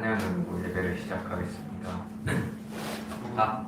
찬양으로 예배를 시작하겠습니다. 아.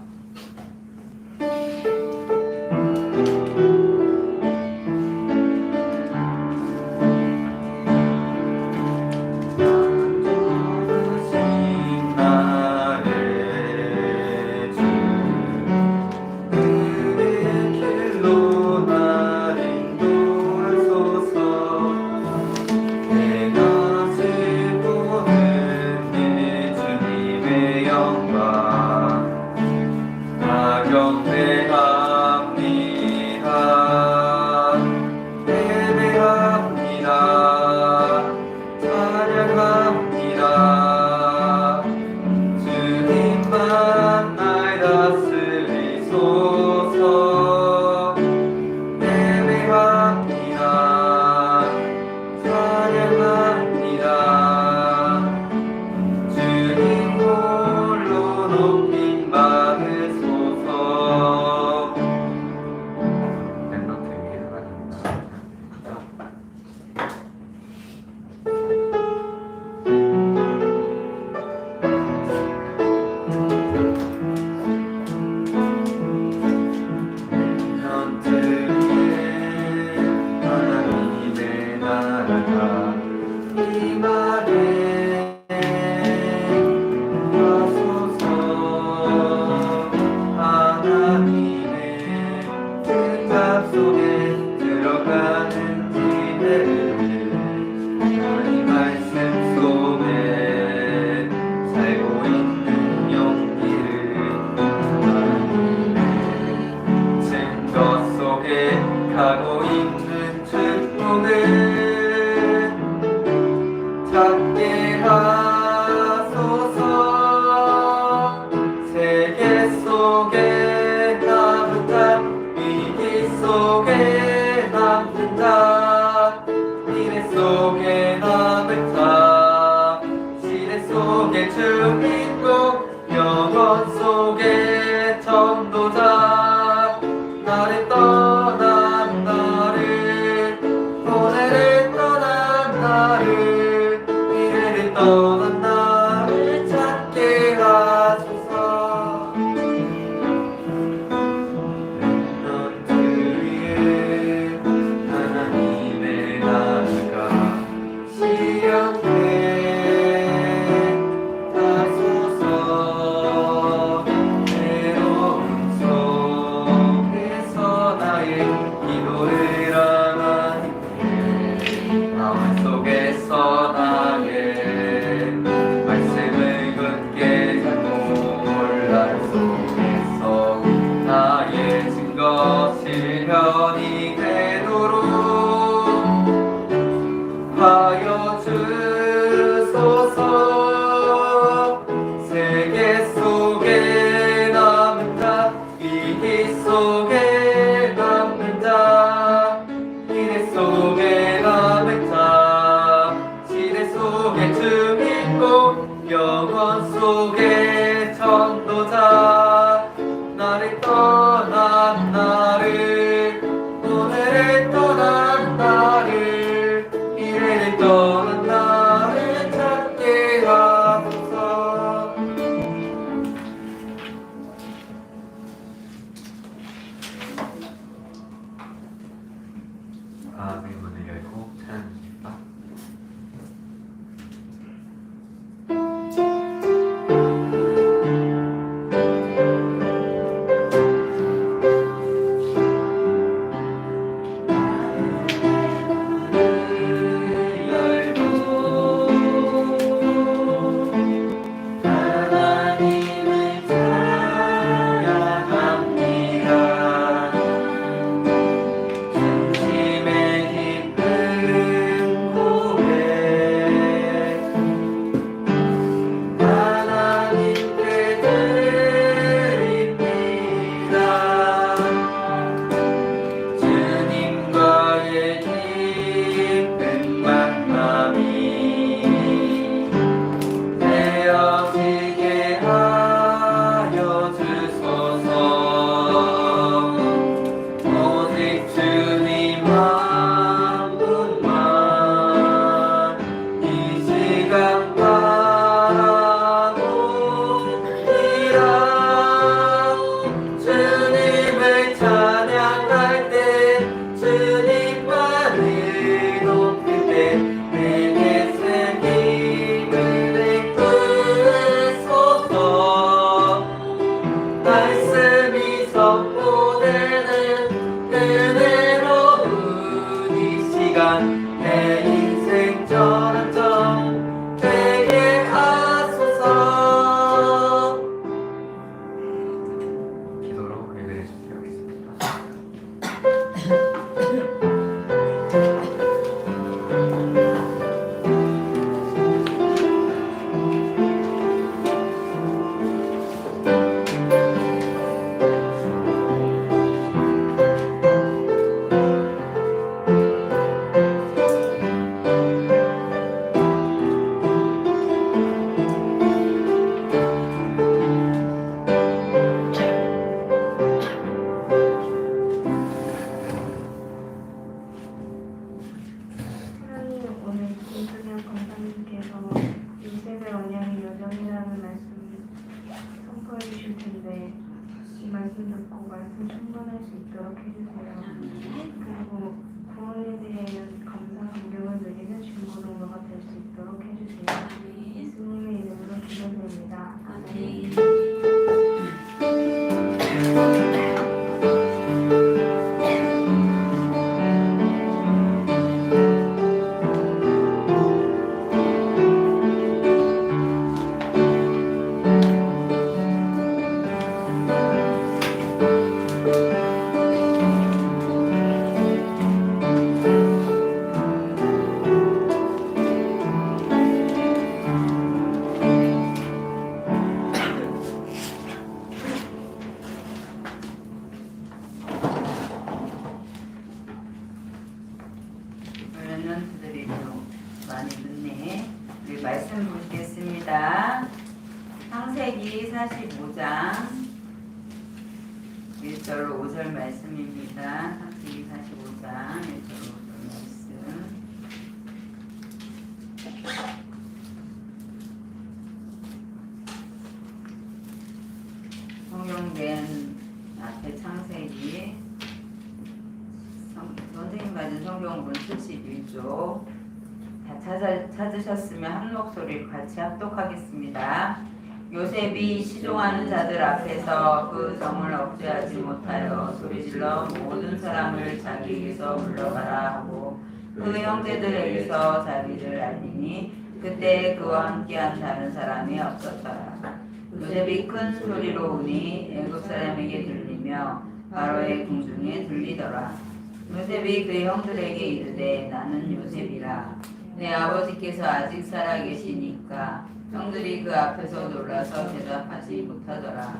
가고 있는 축복을 찾게 하소서. 세계 속에 남은 자, 위기 속에 남는 자, 미래 속에 남은 자, 시대 속에 주인공, 영원 속에 전도자, 나를 떠난 나를, 고뇌를 떠난 나를, 미래를 떠난 나를 찾게 하소서. 넌 주위에 하나님의 나라가 시연해 하소서. 내 바쁘실 텐데 이 말씀 듣고 말씀 충분할 수 있도록 해주세요. 그리고 구원에 대한 감사 감격을 누리는 중고등부가 될 수 있도록 해주세요. 예수님의 이름으로 기도드립니다. 아멘. 런런트들이 좀 많이 늦네. 우리 말씀 보시겠습니다. 창세기 45장 1절 5절 말씀입니다. 창세기 45장 1절 5절 말씀. 성경된 앞에 창세기 선생님 가진 성경은 71조 다 찾으셨으면 한 목소리로 같이 합독하겠습니다. 요셉이 시종하는 자들 앞에서 그 정을 억제하지 못하여 소리질러 모든 사람을 자기에게서 물러가라 하고 그 형제들에게서 자기를 알리니 그때 그와 함께한 다른 사람이 없었더라. 요셉이 큰 소리로 우니 애굽 사람에게 들리며 바로의 궁중에 들리더라. 요셉이 그 형들에게 이르되 나는 요셉이라. 내 아버지께서 아직 살아 계시니까 형들이 그 앞에서 놀라서 대답하지 못하더라.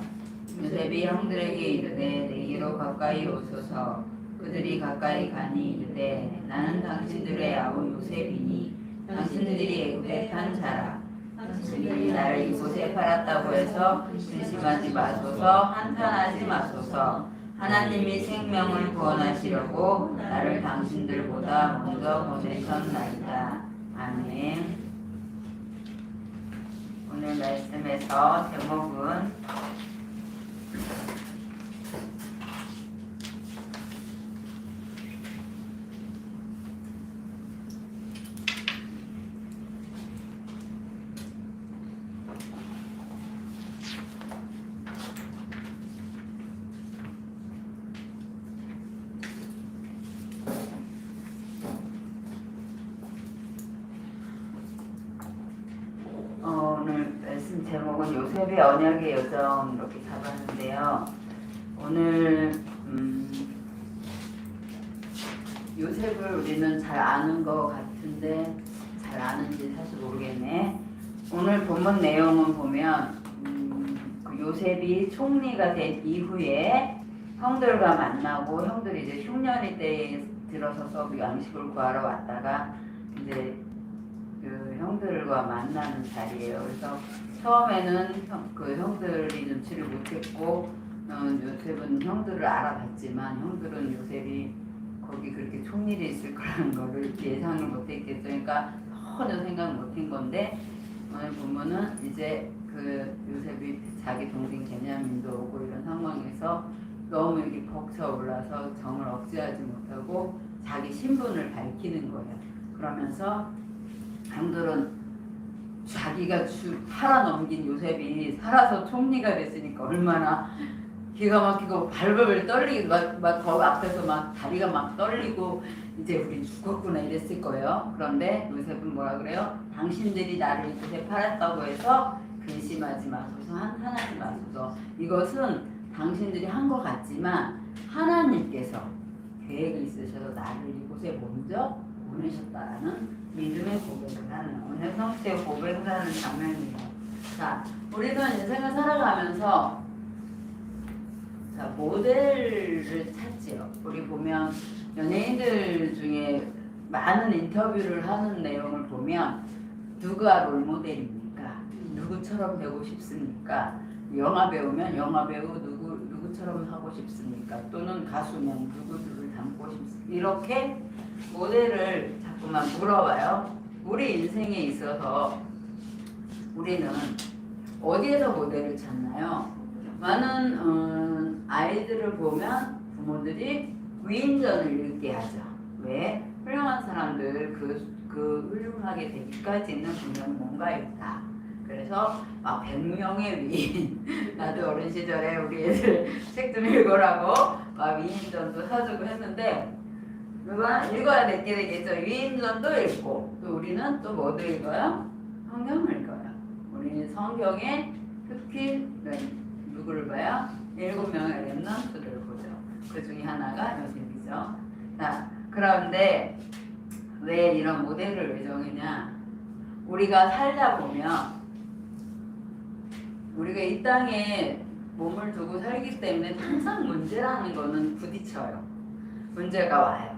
요셉이 형들에게 이르되 내게로 가까이 오소서. 그들이 가까이 가니 이르되 나는 당신들의 아우 요셉이니 당신들이 애굽에 탄 자라. 당신들이 나를 이곳에 팔았다고 해서 근심하지 마소서. 한탄하지 마소서. 하나님이 생명을 구원하시려고 나를 당신들보다 먼저 보내셨나이다. 아멘. 오늘 말씀에서 제목은 오늘 말씀 제목은 요셉의 언약의 여정 이렇게 잡았는데요. 오늘 요셉을 우리는 잘 아는 것 같은데 잘 아는지 사실 모르겠네. 오늘 본문 내용은 보면 그 요셉이 총리가 된 이후에 형들과 만나고 형들이 이제 흉년이 때에 들어서서 양식을 구하러 왔다가 이제 그 형들과 만나는 자리예요. 그래서 처음에는 그 형들이 눈치를 못했고 요셉은 형들을 알아봤지만 형들은 요셉이 거기 그렇게 총일이 있을 거라는 거를 예상을 못했겠죠. 그러니까 전혀 생각 못한 건데 오늘 보면은 이제 그 요셉이 자기 동생 베냐민도 오고 이런 상황에서 너무 이렇게 벅차올라서 정을 억제하지 못하고 자기 신분을 밝히는 거예요. 그러면서 형들은 자기가 팔아넘긴 요셉이 살아서 총리가 됐으니까 얼마나 기가 막히고 발벌 떨리고 막 거 앞에서 막 다리가 막 떨리고 이제 우리 죽었구나 이랬을 거예요. 그런데 요셉은 뭐라 그래요? 당신들이 나를 이곳에 팔았다고 해서 근심하지 마소서, 한탄하지 마소서. 이것은 당신들이 한 것 같지만 하나님께서 계획이 있으셔서 나를 이곳에 먼저 보내셨다라는 믿음의 고백을 하는 오늘 성취의 고백을 하는 장면이에요. 자, 우리는 인생을 살아가면서 자, 모델을 찾지요. 우리 보면 연예인들 중에 많은 인터뷰를 하는 내용을 보면 누가 롤모델입니까? 누구처럼 되고 싶습니까? 영화 배우면 영화 배우 누구처럼 하고 싶습니까? 또는 가수면 누구를 닮고 싶습니까? 이렇게 모델을 자꾸만 물어봐요. 우리 인생에 있어서 우리는 어디에서 모델을 찾나요? 많은 아이들을 보면 부모들이 위인전을 읽게 하죠. 왜? 훌륭한 사람들 그 훌륭하게 되기까지는 분명 뭔가 있다. 그래서 막 100명의 위인 나도 어린 시절에 우리 애들 책 좀 읽으라고 막 위인전도 사주고 했는데 누가 읽어야 되게 되겠죠. 위인전도 읽고 또 우리는 또 뭐도 읽어요? 성경을 읽어요. 우리는 성경에 특히 누구를 봐요? 7명의 렘넌트를 보죠. 그 중에 하나가 요셉이죠. 자, 그런데 왜 이런 모델을 왜 정했냐? 우리가 살다 보면 우리가 이 땅에 몸을 두고 살기 때문에 항상 문제라는 거는 부딪혀요. 문제가 와요.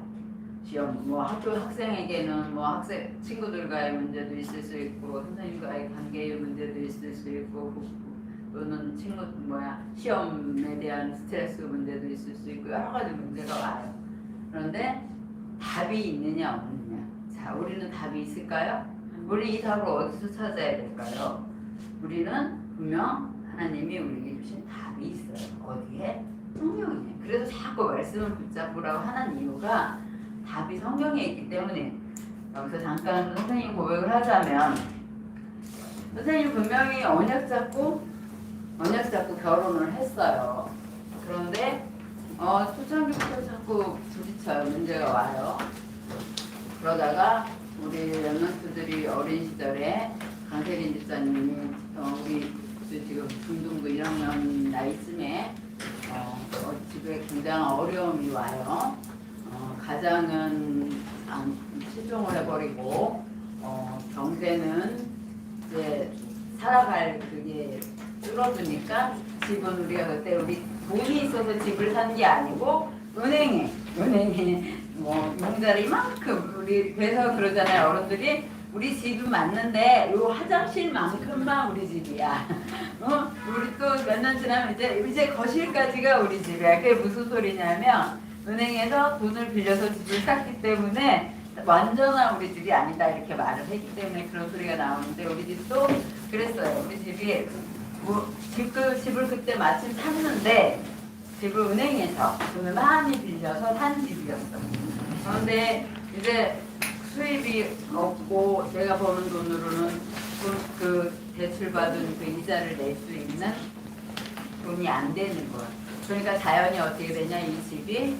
시험, 뭐 학교 학생에게는 뭐 학생 친구들과의 문제도 있을 수 있고 선생님과의 관계의 문제도 있을 수 있고 또는 시험에 대한 스트레스 문제도 있을 수 있고 여러 가지 문제가 와요. 그런데 답이 있느냐 없느냐. 자, 우리는 답이 있을까요? 우리 이 답을 어디서 찾아야 될까요? 우리는 분명 하나님이 우리에게 주신 답이 있어요. 어디에? 성경이에요. 그래서 자꾸 말씀을 붙잡으라고 하는 이유가 답이 성경에 있기 때문에. 여기서 잠깐 선생님 고백을 하자면 선생님 분명히 언약 잡고 결혼을 했어요. 그런데 초창기부터 자꾸 부딪혀요. 문제가 와요. 그러다가 우리 렘넌트들이 어린 시절에 강세린 집사님이 우리 지금 중등부 1학년 나이쯤에 집에 굉장한 어려움이 와요. 가장은 실종을 해버리고 경제는 이제 살아갈 그게 줄어드니까 집은 우리가 그때 우리 돈이 있어서 집을 산 게 아니고 은행에 뭐 용자리 이만큼 우리 그래서 그러잖아요. 어른들이 우리 집은 맞는데 요 화장실만큼만 우리 집이야. 우리 또 몇 년 지나면 이제 거실까지가 우리 집이야. 그게 무슨 소리냐면 은행에서 돈을 빌려서 집을 샀기 때문에 완전한 우리 집이 아니다 이렇게 말을 했기 때문에 그런 소리가 나오는데 우리 집도 그랬어요. 우리 집이 집을 그때 마침 샀는데 집을 은행에서 돈을 많이 빌려서 산 집이었어. 그런데 이제 수입이 없고 내가 버는 돈으로는 그 대출받은 그 이자를 낼 수 있는 돈이 안 되는 거야. 그러니까 자연히 어떻게 되냐, 이 집이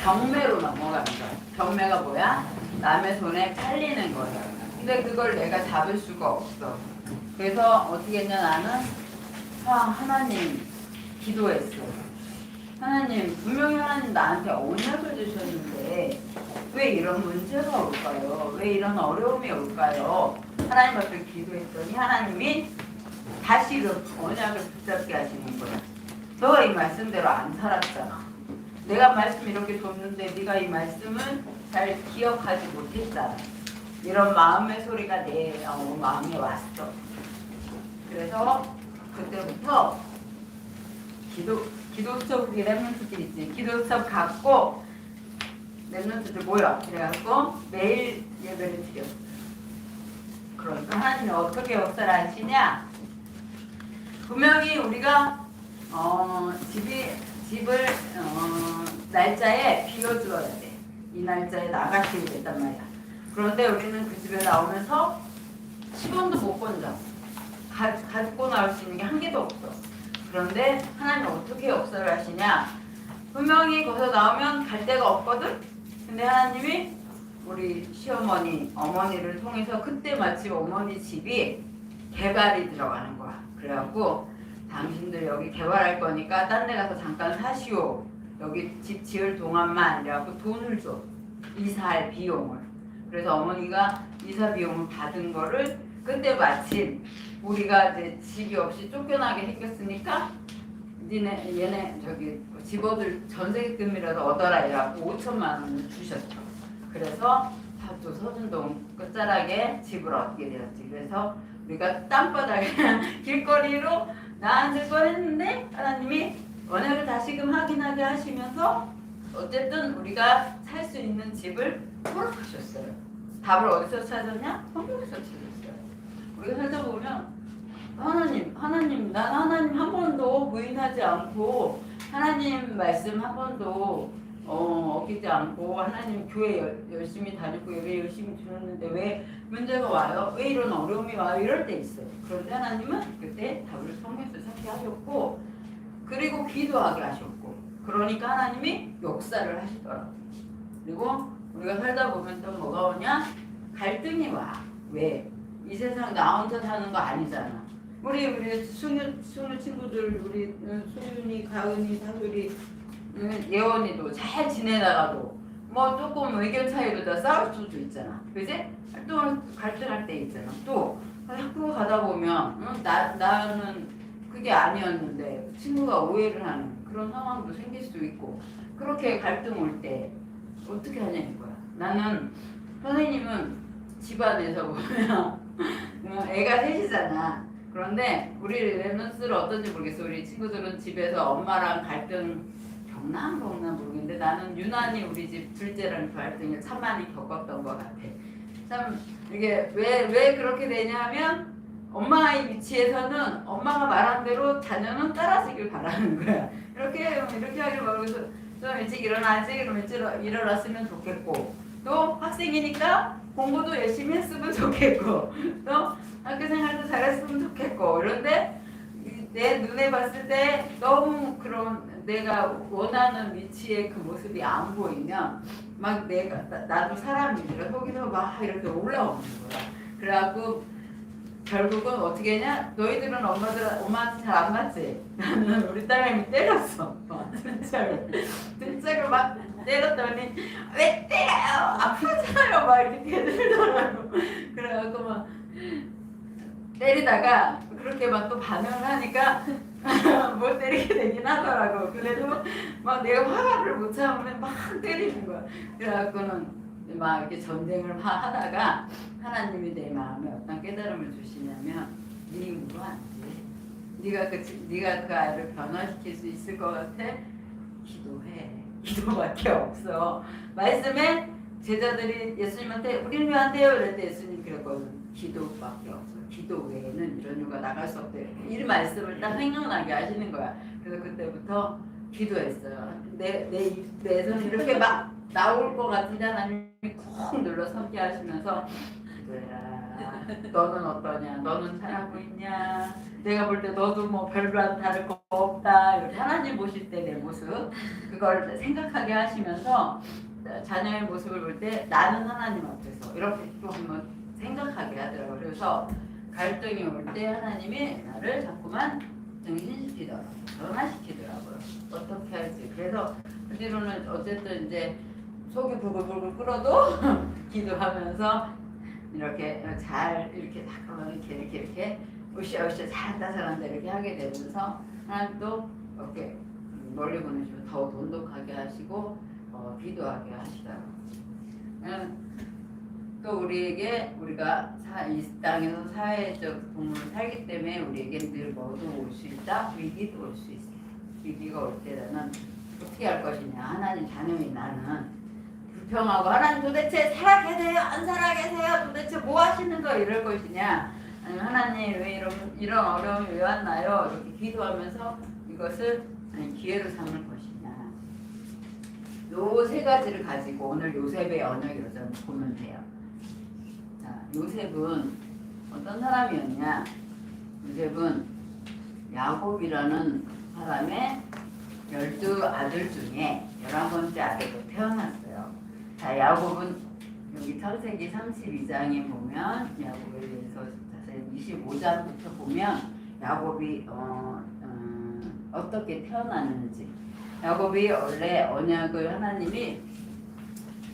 경매로 넘어가는 거야. 경매가 뭐야? 남의 손에 팔리는 거야. 근데 그걸 내가 잡을 수가 없어. 그래서 어떻게 했냐, 나는 하나님 기도했어. 하나님, 분명히 하나님 나한테 언약을 주셨는데 왜 이런 문제가 올까요? 왜 이런 어려움이 올까요? 하나님 앞에 기도했더니 하나님이 다시 그 언약을 붙잡게 하시는 거야. 너가 이 말씀대로 안 살았잖아. 내가 말씀 이렇게 줬는데 네가 이 말씀을 잘 기억하지 못했잖아. 이런 마음의 소리가 내 마음에 왔어. 그래서 그때부터 기도 수업, 우리 렘넌트들 있지. 기도 수업 갖고 렘넌트들 모여. 그래갖고 매일 예배를 드렸어. 그러니까 하나님이 어떻게 역사를 하시냐? 분명히 우리가 집을 날짜에 비워주어야 돼. 이 날짜에 나가시게 됐단 말이야. 그런데 우리는 그 집에 나오면서 10원도 못 건져. 갖고 나올 수 있는 게 한 개도 없어. 그런데 하나님 어떻게 역사를 하시냐? 분명히 거기서 나오면 갈 데가 없거든? 근데 하나님이 우리 시어머니, 어머니를 통해서 그때 마침 어머니 집이 개발이 들어가는 거야. 그래갖고 당신들 여기 개발할 거니까 딴 데 가서 잠깐 사시오. 여기 집 지을 동안만. 이래갖고 돈을 줘. 이사할 비용을. 그래서 어머니가 이사 비용을 받은 거를 그때 마침 우리가 이제 집이 없이 쫓겨나게 생겼으니까 얘네 저기 집어들 전세금이라도 얻어라 이래갖고 5천만 원을 주셨죠. 그래서 또 서준동 끝자락에 집을 얻게 되었지. 그래서 우리가 땅바닥에 길거리로 나앉을 뻔했는데 하나님이 언약을 다시금 확인하게 하시면서 어쨌든 우리가 살 수 있는 집을 허락하셨어요. 답을 어디서 찾았냐? 성경에서 찾았어요. 우리가 살다 보면 하나님 난 하나님 한 번도 부인하지 않고 하나님 말씀 한 번도 어기지 않고 하나님 교회 열심히 다니고 예배 열심히 드렸는데 왜 문제가 와요? 왜 이런 어려움이 와요? 이럴 때 있어요. 그런데 하나님은 그때 답을 성경에서 찾게 하셨고 그리고 기도하게 하셨고 그러니까 하나님이 역사를 하시더라고요. 그리고 우리가 살다 보면 또 뭐가 오냐? 갈등이 와. 왜? 이 세상 나 혼자 사는 거 아니잖아. 우리 승유 친구들 우리 소윤이, 가은이, 다솔이, 예원이도 잘 지내다가도 뭐 조금 의견 차이로 다 싸울 수도 있잖아. 그지? 또 갈등할 때 있잖아. 또 학교 가다 보면 나는 그게 아니었는데 친구가 오해를 하는 그런 상황도 생길 수 있고 그렇게 갈등 올 때 어떻게 하냐는 거야. 나는 선생님은 집안에서 보면 애가 셋이잖아. 그런데 우리 랩런스를 어떤지 모르겠어. 우리 친구들은 집에서 엄마랑 갈등 겪나 모르겠는데 나는 유난히 우리 집 둘째랑 갈등을 참 많이 겪었던 것 같아. 참 이게 왜 그렇게 되냐면 엄마의 위치에서는 엄마가 말한 대로 자녀는 따라주길 바라는 거야. 이렇게 하길 바라면서 좀 일찍 일어나 일어났으면 좋겠고 또 학생이니까 공부도 열심히 했으면 좋겠고 또 학교 생활도 잘했으면 좋겠고 그런데 내 눈에 봤을 때 너무 그런 내가 원하는 위치의 그 모습이 안 보이면 막 나도 사람이니까 속에서 막 이렇게 올라오는 거야. 그래갖고 결국은 어떻게 했냐? 너희들은 엄마한테 잘 안 맞지? 나는 우리 딸내미 때렸어. 진짜로 막 때렸더니 왜 때려요? 아프잖아요. 막 이렇게 대들더라고. 그래갖고 막 때리다가 그렇게 막 또 반응을 하니까 못 때리게 되긴 하더라고. 그래도 막 내가 화를 못 참으면 막 때리는 거야. 그래갖고는 막 이렇게 전쟁을 하다가 하나님이 내 마음에 어떤 깨달음을 주시냐면 네 힘으로 안 돼. 네가 그 아이를 변화시킬 수 있을 것 같아? 기도해. 기도밖에 없어. 말씀에 제자들이 예수님한테 우리는 왜 안 돼요? 이럴 때 예수님 그랬거든. 기도밖에 없어. 기도 외에는 이런 이유가 나갈 수 없대. 이 말씀을 딱 생각나게 하시는 거야. 그래서 그때부터 기도했어요. 내 손이 이렇게 막 나올 것 같은데 하나님이 쿵 눌러 서게 하시면서 기도해라. 너는 어떠냐? 너는 잘하고 있냐? 내가 볼 때 너도 뭐 별로 다를 거 없다. 이렇게 하나님 보실 때 내 모습 그걸 생각하게 하시면서 자녀의 모습을 볼 때 나는 하나님 앞에서 이렇게 또 한번 생각하게 하더라고요. 그래서 갈등이 올 때 하나님이 나를 자꾸만 정신시키더라고요. 변화시키더라고요. 어떻게 할지. 그래서 그 뒤로는 어쨌든 이제 속이 부글부글 끓어도 기도하면서 이렇게 잘 이렇게 이렇게 으쌰으쌰 잘한다 이렇게 하게 되면서 하나님도 이렇게 멀리 보내시고 더 돈독하게 하시고 기도하게 하시더라고요. 또 우리가 이 땅에서 사회적 동물을 살기 때문에 우리에게 늘 뭐도 올 수 있다, 위기도 올 수 있어. 위기가 올 때 나는 어떻게 할 것이냐. 하나님 자녀인 나는 불평하고 하나님 도대체 살아계세요? 안 살아계세요? 도대체 뭐 하시는 거 이럴 것이냐. 아니면 하나님 왜 이런 어려움이 왜 왔나요? 이렇게 기도하면서 이것을 기회로 삼을 것이냐. 요 세 가지를 가지고 오늘 요셉의 언역이라고 보면 돼요. 자, 요셉은 어떤 사람이었냐? 요셉은 야곱이라는 사람의 12아들 중에 11번째 아들로 태어났어요. 자, 야곱은 여기 창세기 32장에 보면 야곱에 대해서 자세히 25장부터 보면 야곱이 어떻게 태어났는지. 야곱이 원래 언약을 하나님이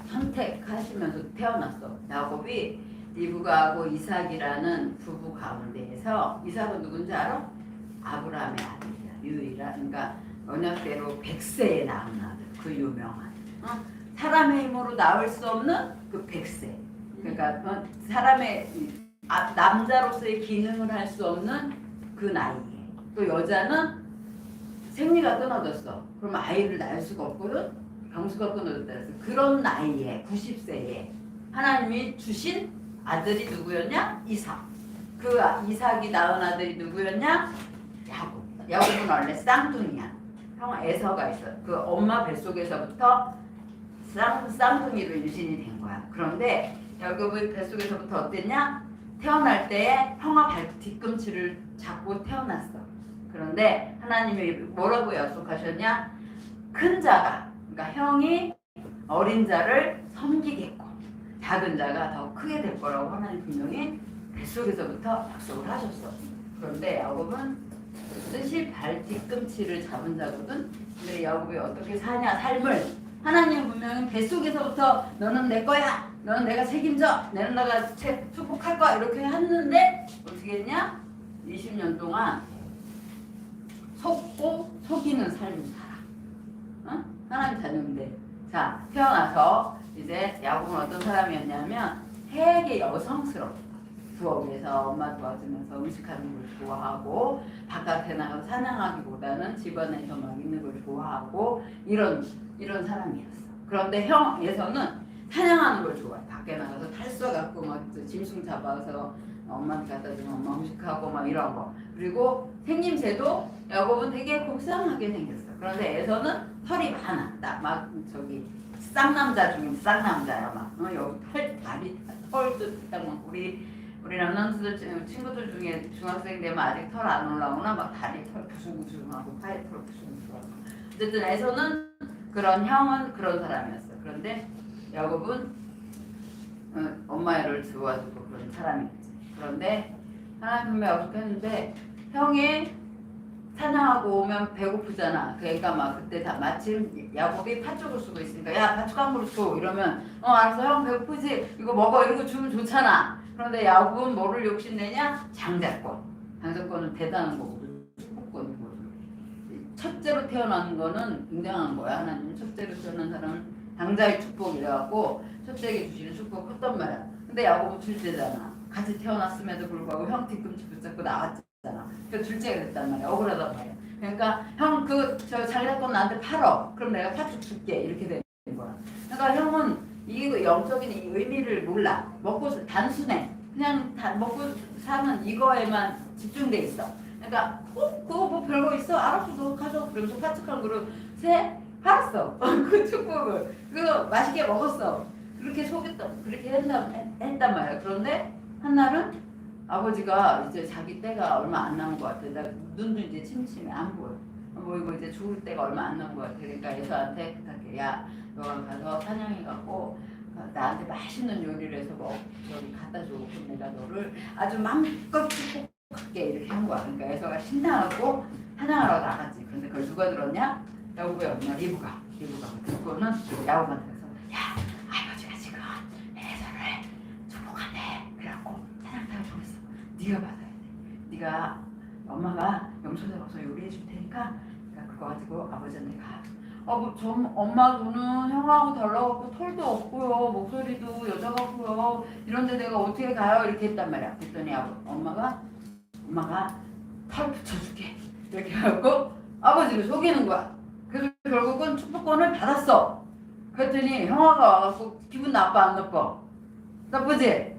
선택하시면서 태어났어. 야곱이 리브가하고 이삭이라는 부부 가운데에서 이삭은 누군지 알아? 아브라함의 아들이야. 유일한 그러니까 언약대로 100세에 낳은 아들. 그 유명한 사람의 힘으로 낳을 수 없는 그 100세. 그러니까 사람의 남자로서의 기능을 할 수 없는 그 나이에 또 여자는 생리가 끊어졌어. 그럼 아이를 낳을 수가 없거든. 병수가 끊어졌다 해서 그런 나이에 90세에 하나님이 주신 아들이 누구였냐? 이삭. 그 이삭이 낳은 아들이 누구였냐? 야곱은 원래 쌍둥이야. 형 에서가 있어. 그 엄마 뱃속에서부터 쌍둥이로 임신이 된 거야. 그런데 야곱의 뱃속에서부터 어땠냐? 태어날 때에 형아 뒤꿈치를 잡고 태어났어. 그런데 하나님이 뭐라고 약속하셨냐? 큰 자가, 그러니까 형이 어린 자를 섬기겠고 작은 자가 더 크게 될 거라고 하나님 분명히 뱃속에서부터 약속을 하셨어. 그런데 야곱은 뜻이 발 뒤꿈치를 잡은 자거든. 근데 야곱이 어떻게 사냐 삶을 하나님 분명히 뱃속에서부터 너는 내 거야, 너는 내가 책임져, 너는 내가 축복할 거야 이렇게 했는데 어떻게 했냐? 20년 동안 속고 속이는 삶을 살아. 어? 하나님 자녀인데. 자, 태어나서 이제 야곱은 어떤 사람이었냐면 되게 여성스러워. 부엌에서 엄마 도와주면서 음식하는 걸 좋아하고 바깥에 나가서 사냥하기보다는 집안에서 막 있는 걸 좋아하고 이런 사람이었어. 그런데 형에서는 사냥하는 걸 좋아해. 밖에 나가서 탈 쏘갖고 막 짐승 잡아서 엄마한테 갖다 주면 엄마 음식하고 막 이런 거. 그리고 생김새도 야곱은 되게 곱상하게 생겼어. 그런데 에서는 털이 많아. 막 저기 쌍남자 중에 쌍남자야. 막 여기 다리 털도 딱막 우리 남남들 친구들 중에 중학생 되면 아직 털 안 올라오나 막 다리 털 부숭부숭하고 팔 털 부숭부숭하고. 어쨌든 에서는 그런 형은 그런 사람이었어. 그런데 야곱은 엄마를 도와주고 그런 사람이었지. 그런데 하나님 분명히 약속했는데 형이 사냥하고 오면 배고프잖아. 그러니까 막 그때 다 마침 야곱이 팥죽을 쓰고 있으니까 야 팥죽 한 그릇 줘 이러면 알았어 형 배고프지 이거 먹어 이러고 주면 좋잖아. 그런데 야곱은 뭐를 욕심내냐? 장자권. 장자권은 대단한 거거든. 축복권이거든. 첫째로 태어나는 거는 굉장한 거야. 하나님 첫째로 태어난 사람은 장자의 축복이라고 첫째에게 주시는 축복 컸단 말이야. 근데 야곱은 둘째잖아. 같이 태어났음에도 불구하고 형 뒤꿈치 붙잡고 나왔잖아. 그 둘째가 됐단 말이야. 억울하단 말이야. 그러니까 형 저 장자권 나한테 팔어. 그럼 내가 팥죽 줄게. 이렇게 되는 거야. 그러니까 형은 이 영적인 이 의미를 몰라. 먹고 단순해. 그냥 먹고 사는 이거에만 집중돼 있어. 그러니까 그거 뭐 별거 있어? 알았어 너 가져. 그러면서 팥죽 한 그릇에 팔았어. 그 축복을. 그거 맛있게 먹었어. 그렇게 그렇게 했단 말이야. 그런데 한날은 아버지가 이제 자기 때가 얼마 안 남은 것 같아. 눈도 이제 침침해 안 보여. 보이고 이제 죽을 때가 얼마 안 남은 것 같아. 그러니까 에서한테 부탁해. 야 너가 가서 사냥해갖고 나한테 맛있는 요리를 해서 저기 갖다 줘. 그럼 내가 너를 아주 마음껏 축복할게 이렇게 한 거야. 그러니까 에서가 신나하고 사냥하러 나갔지. 그런데 그걸 누가 들었냐? 야곱의 엄마 리브가 듣고는 야곱한테 가서 야 아버지가 지금 에서를 축복한대. 그래갖고 사냥터에 보냈어. 네가 받아야 돼. 네가 엄마가 염소 잡아서 요리해 줄 테니까 그거 가지고 아버지한테 가. 엄마 저는 형하고 달라갖고 털도 없고요 목소리도 여자 같고요 이런데 내가 어떻게 가요 이렇게 했단 말이야. 그랬더니 엄마가 털 붙여줄게 이렇게 해갖고 아버지를 속이는 거야. 그래서 결국은 축복권을 받았어. 그랬더니 형아가 와갖고 기분 나빠 안 나빠? 나쁘지?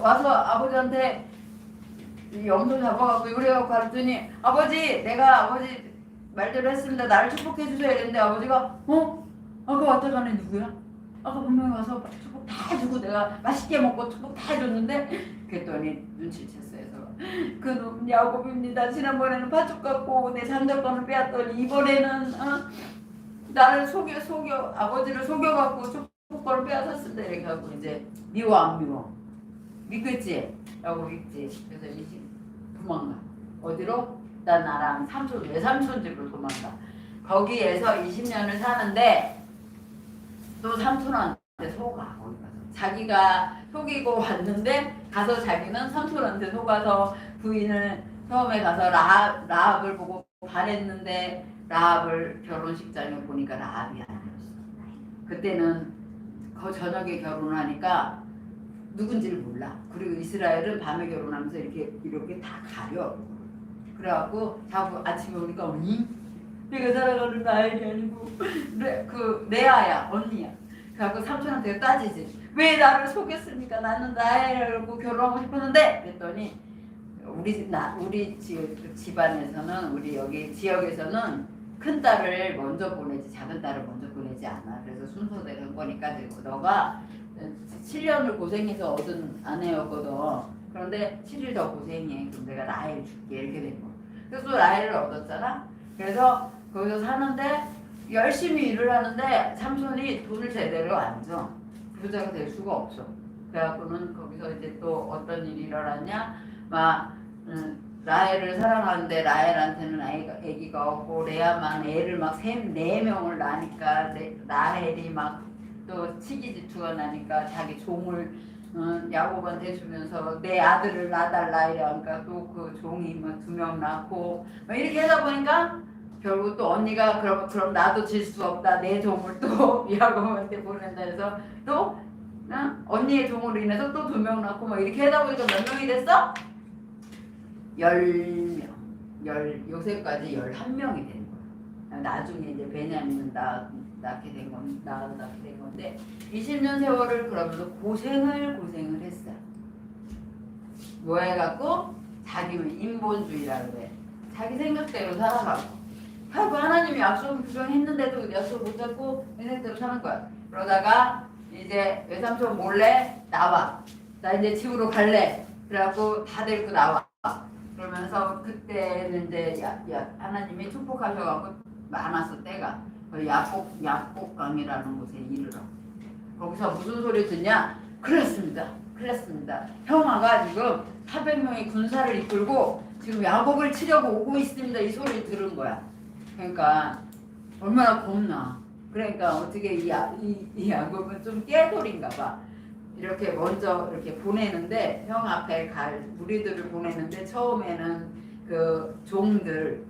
와서 아버지한테 염소 잡아갖고 요리해갖고 가르더니 아버지 내가 아버지 말대로 했습니다. 나를 축복해주세요 이랬는데 아버지가 아까 왔다 가는 누구야? 아까 분명히 와서 축복 다 해주고 내가 맛있게 먹고 축복 다 해줬는데 그랬더니 눈치챘어요. 그놈 야곱입니다. 지난번에는 팥죽 갖고 내 장자권을 빼앗더니 이번에는 나를 속여 아버지를 속여갖고 축복권을 빼앗았습니다. 이렇게 하고 이제 미워 안 미워? 믿겠지? 야곱 믿지? 그래서 도망가. 어디로? 나랑 외삼촌 집으로 도망가. 거기에서 20년을 사는데 또 삼촌한테 속아. 거기 가서 자기가 속이고 왔는데 가서 자기는 삼촌한테 속아서 부인을 처음에 가서 라합을 보고 바랬는데 라합을 결혼식장에 보니까 라합이 아니었어. 그때는 저녁에 결혼하니까 누군지를 몰라. 그리고 이스라엘은 밤에 결혼하면서 이렇게 다 가려. 그래갖고 자고 아침에 오니까 내가 살아가는 나엘이 아니고 레아야 언니야. 그래갖고 삼촌한테 따지지. 왜 나를 속였습니까? 나는 나엘하고 결혼하고 싶었는데 그랬더니 우리 집안에서는 우리 여기 지역에서는 큰 딸을 먼저 보내지 작은 딸을 먼저 보내지 않아. 그래서 순서대로 한 거니까 너가 7년을 고생해서 얻은 아내였거든. 그런데 7일 더 고생해. 그럼 내가 라헬 줄게. 이렇게 된 거야. 그래서 라헬을 얻었잖아. 그래서 거기서 사는데 열심히 일을 하는데 삼손이 돈을 제대로 안 줘. 부자가 될 수가 없어. 그래갖고는 거기서 이제 또 어떤 일이 일어났냐? 막 라헬을 사랑하는데 라헬한테는 애기가 없고 레아만 애를 막 4명을 낳으니까 라헬이 막 또 치기질투가 나니까 자기 종을 야곱한테 주면서 내 아들을 낳아달라 이러니까 또 그 종이 막 2명 낳고 막 이렇게 하다 보니까 결국 또 언니가 그럼 나도 질 수 없다 내 종을 또 야곱한테 보낸다 해서 또 언니의 종으로 인해서 또 2명 낳고 막 이렇게 하다 보니까 몇 명이 됐어? 10명. 요새까지 11명이 된 거야. 나중에 이제 베냐민은 낳게 된 건데 20년 세월을 그러면서 고생을 했어요. 뭐 해갖고 자기 인본주의라고 해. 자기 생각대로 살아가고. 하나님이 약속을 규정했는데도 약속 못 잡고 내 생각대로 사는 거야. 그러다가 이제 외삼촌 몰래 나와. 나 이제 집으로 갈래. 그래갖고 다 데리고 나와. 그러면서 그때는 이제 하나님이 축복하셔갖고 많았어 때가. 야복강이라는 곳에 이르러. 거기서 무슨 소리 듣냐? 큰일 났습니다. 형아가 지금 400명의 군사를 이끌고 지금 야곱을 치려고 오고 있습니다. 이 소리를 들은 거야. 그러니까 얼마나 겁나. 그러니까 어떻게 이 야곱은 좀 깨돌인가 봐. 이렇게 먼저 이렇게 보내는데 형 앞에 갈 무리들을 보내는데 처음에는 그 종들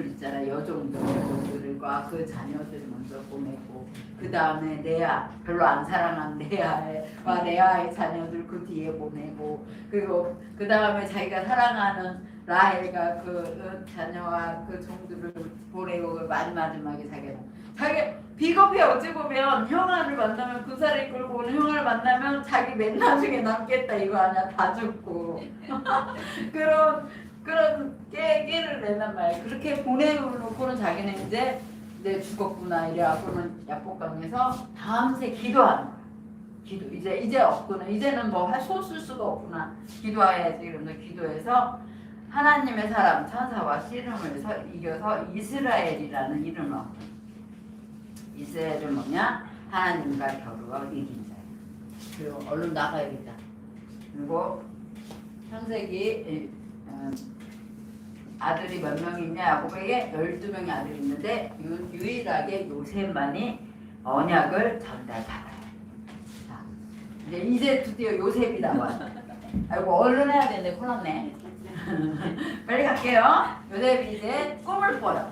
있잖아. 여종들과 그 자녀들 먼저 보내고 그 다음에 레아 별로 안 사랑한 레아의 자녀들 그 뒤에 보내고 그리고 그 다음에 자기가 사랑하는 라헬과 그 자녀와 그 종들을 보내고 마지막에 자기 비겁해. 어찌 보면 형아를 만나면 군사를 이끌고 오는 형아를 만나면 자기 맨 나중에 남겠다 이거 아니야. 다 죽고 그런 깨를 내단 말이야. 그렇게 보내놓고는 자기는 이제 죽었구나 이래갖고는 야복강에서 밤새 기도하는 거야. 기도 이제 없구나. 이제는 뭐 손쓸 수가 없구나. 기도해야지. 그러면서 기도해서 하나님의 사람 천사와 씨름을 이겨서 이스라엘이라는 이름을 얻고. 이스라엘은 뭐냐? 하나님과 겨루어 이긴 자예요. 그리고 얼른 나가야겠다. 그리고 창세기 아들이 몇 명이 있냐? 야곱에게 12명의 아들이 있는데 유일하게 요셉만이 언약을 전달받아요. 자, 이제 드디어 요셉이 나와. 아이고 얼른 해야 되는데 큰일났네. 빨리 갈게요. 요셉이 이제 꿈을 꿔요.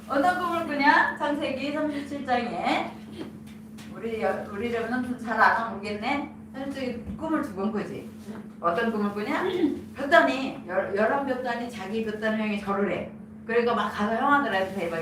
어떤 꿈을 꾸냐? 창세기 37장에 우리라면 잘 알아 모르겠네. 현재 꿈을 2번 꾸지. 어떤 꿈을 꾸냐? 볕단이 11볕단이 자기 볕단 형이 절을 해. 그러니까 막 가서 형아들한테 막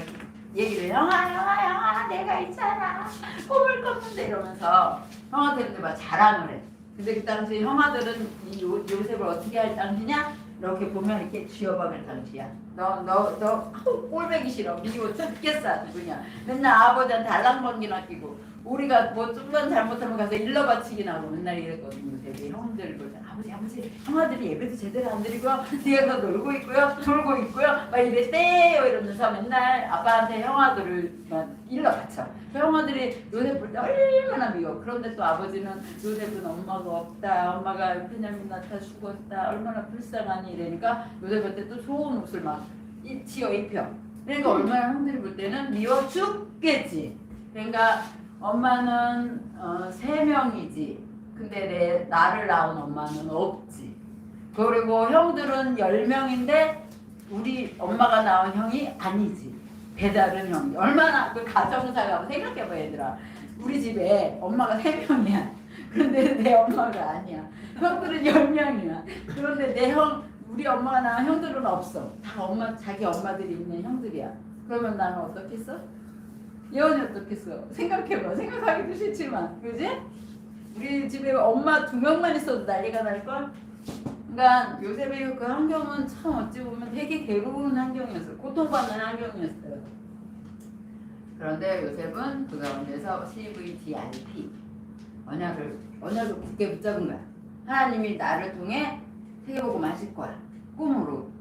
얘기를 해. 형아 내가 있잖아. 꿈을 꿨는데 이러면서 형아들한테 막 자랑을 해. 근데 그 당시 형아들은 이 요셉을 어떻게 할 당시냐? 이렇게 보면 이렇게 쥐어박을 당시야. 너 꼴배기 싫어. 미워 죽겠어 아주 그냥. 맨날 아버지한테 알랑방귀나 끼고 우리가 뭐 좀만 잘못하면 가서 일러 바치기 나고 맨날 이랬거든요. 되게 형들 보자. 아버지 형아들이 예배도 제대로 안 드리고요. 뒤에서 놀고 있고요. 졸고 있고요. 막 이랬대요 이러면서 맨날 아빠한테 형아들을 일러 바쳐. 그 형아들이 요셉 볼 때 얼마나 미워. 그런데 또 아버지는 요셉은 엄마가 없다. 엄마가 베냐민 낳다 죽었다. 얼마나 불쌍하니 이러니까 요셉한테 또 좋은 옷을 막 지어 입혀. 그러니까 얼마나 형들이 볼 때는 미워 죽겠지. 그러니까 엄마는 3명이지. 근데 나를 낳은 엄마는 없지. 그리고 형들은 10명인데 우리 엄마가 낳은 형이 아니지. 배다른 형이. 얼마나 그 가정사가 생각해봐 얘들아. 우리 집에 엄마가 3명이야. 그런데 내 엄마가 아니야. 형들은 10명이야. 그런데 우리 엄마가 낳은 형들은 없어. 다 자기 엄마들이 있는 형들이야. 그러면 나는 어떻겠어? 예원이 어떻겠어? 생각해봐. 생각하기도 싫지만, 그지? 우리 집에 엄마 2명만 있어도 난리가 날걸? 그러니까 요셉의 그 환경은 참 어찌 보면 되게 괴로운 환경이었어요. 고통받는 환경이었어요. 그런데 요셉은 그 가운데서 CVDRP 언약을 굳게 붙잡은 거야. 하나님이 나를 통해 세계복음 하실 거야. 꿈으로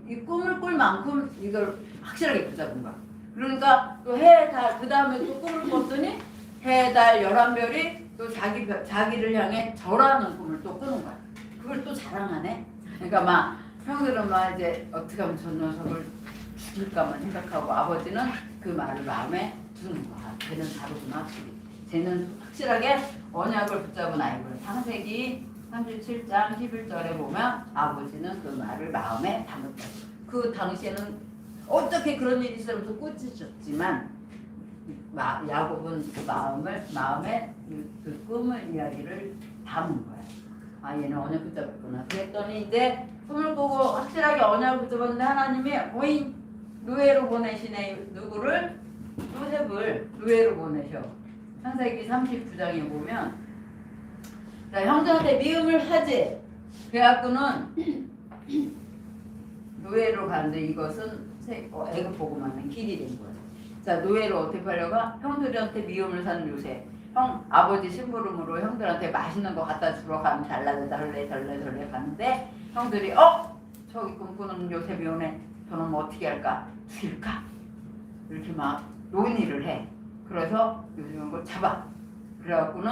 이 꿈을 꿀 만큼 이걸 확실하게 붙잡은 거야. 그러니까 또 해, 달, 그 다음에 또 꿈을 꿨더니 해, 달, 11별이 또 자기를 향해 절하는 꿈을 또 꾸는 거야. 그걸 또 자랑하네. 그러니까 막 형들은 막 이제 어떻게 하면 저 녀석을 죽일까만 생각하고 아버지는 그 말을 마음에 두는 거야. 쟤는 다르구나. 쟤는 확실하게 언약을 붙잡은 아이거든. 창세기 37장 11절에 보면 아버지는 그 말을 마음에 담았다. 그 당시에는 어떻게 그런 일이 있으면서 꾸짖었지만 야곱은 그 마음에 그 꿈을 이야기를 담은 거야. 아 얘는 언약 붙잡았구나. 그랬더니 이제 꿈을 보고 확실하게 언약을 붙잡았는데 하나님이 오인 노예로 보내시네. 누구를? 요셉을 노예로 보내셔. 창세기 39장에 보면 자, 형제한테 미움을 하지. 그래갖고는 노예로 가는데 이것은 애굽 보고만은 길이 된 거야. 자, 노예로 어떻게 하려가? 형들한테 미움을 사는 요셉. 형 아버지 심부름으로 형들한테 맛있는 거 갖다 주러 가면 달래 가는데 형들이 저기 꿈꾸는 요셉이 오네. 저는 뭐 어떻게 할까? 죽일까? 이렇게 막 논의를 해. 그래서 요셉은 걸 잡아. 그래갖고는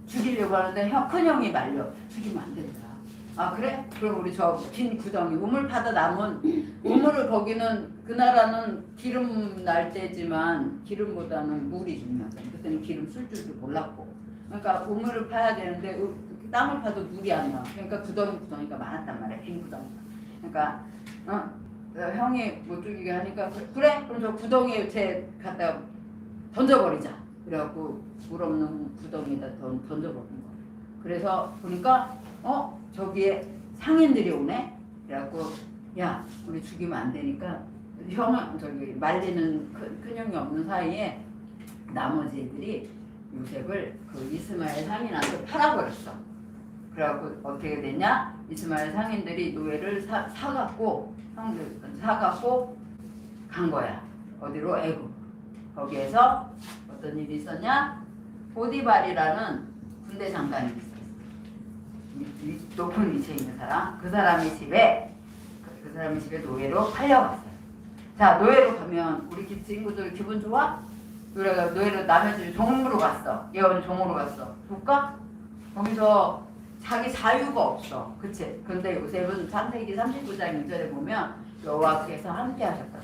죽이려고 하는데 큰형이 말려. 죽이면 안 된다. 아 그래? 그럼 우리 저 빈 구덩이 우물 파다 남은 우물을 거기는 그 나라는 기름 날 때지만 기름보다는 물이 중요하다. 그때는 기름 쓸 줄도 몰랐고 그러니까 우물을 파야 되는데 땅을 파도 물이 안 나와. 그러니까 구덩이가 많았단 말이야. 빈 구덩이가. 그러니까 형이 못 죽이게 하니까 그래? 그럼 저 구덩이에 쟤 갖다 던져버리자. 그래갖고 물 없는 구덩이에다 던져버린 거야. 그래서 보니까 저기에 상인들이 오네. 그래갖고 야 우리 죽이면 안 되니까 형은 저기 말리는 큰형이 없는 사이에 나머지 애들이 요셉을 그 이스마엘 상인한테 팔아버렸어. 그래갖고 어떻게 됐냐? 이스마엘 상인들이 노예를 사갖고 형들 사갖고 간 거야. 어디로? 애굽. 거기에서 어떤 일이 있었냐? 보디발이라는 군대 장관이 있었어. 높은 위치에 있는 사람. 그 사람의 집에 노예로 팔려갔어요. 자, 노예로 가면 우리 친구들 기분 좋아? 노예로 남의 집에 종으로 갔어. 얘는 종으로 갔어. 볼까? 거기서 자기 자유가 없어. 그치? 근데 요셉은 창세기 39장 1절에 보면 여호와께서 함께 하셨다.